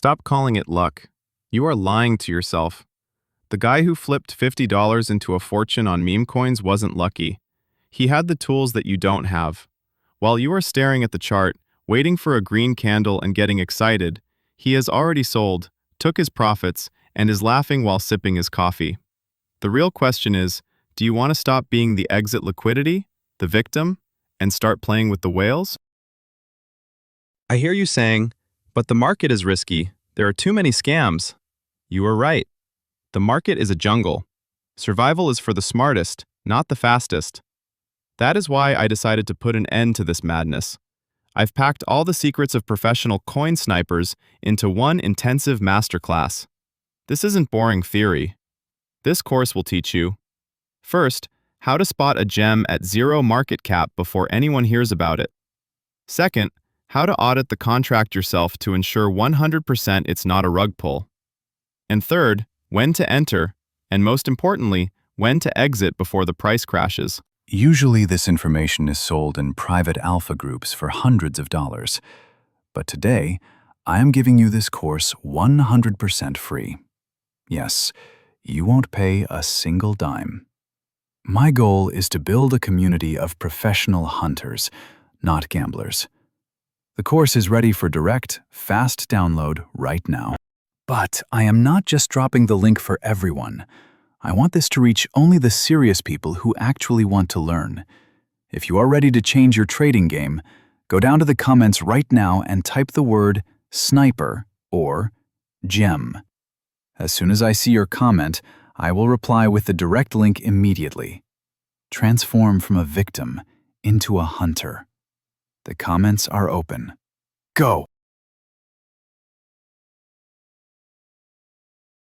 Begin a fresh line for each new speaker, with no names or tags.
Stop calling it luck. You are lying to yourself. The guy who flipped $50 into a fortune on meme coins wasn't lucky. He had the tools that you don't have. While you are staring at the chart, waiting for a green candle and getting excited, he has already sold, took his profits, and is laughing while sipping his coffee. The real question is, do you want to stop being the exit liquidity, the victim, and start playing with the whales? I hear you saying, but the market is risky. There are too many scams. You are right. The market is a jungle. Survival is for the smartest, not the fastest. That is why I decided to put an end to this madness. I've packed all the secrets of professional coin snipers into one intensive masterclass. This isn't boring theory. This course will teach you, first, how to spot a gem at zero market cap before anyone hears about it. Second, how to audit the contract yourself to ensure 100% it's not a rug pull. And third, when to enter, and most importantly, when to exit before the price crashes.
Usually this information is sold in private alpha groups for hundreds of dollars. But today, I am giving you this course 100% free. Yes, you won't pay a single dime. My goal is to build a community of professional hunters, not gamblers. The course is ready for direct, fast download right now. But I am not just dropping the link for everyone. I want this to reach only the serious people who actually want to learn. If you are ready to change your trading game, go down to the comments right now and type the word sniper or gem. As soon as I see your comment, I will reply with the direct link immediately. Transform from a victim into a hunter. The comments are open. Go!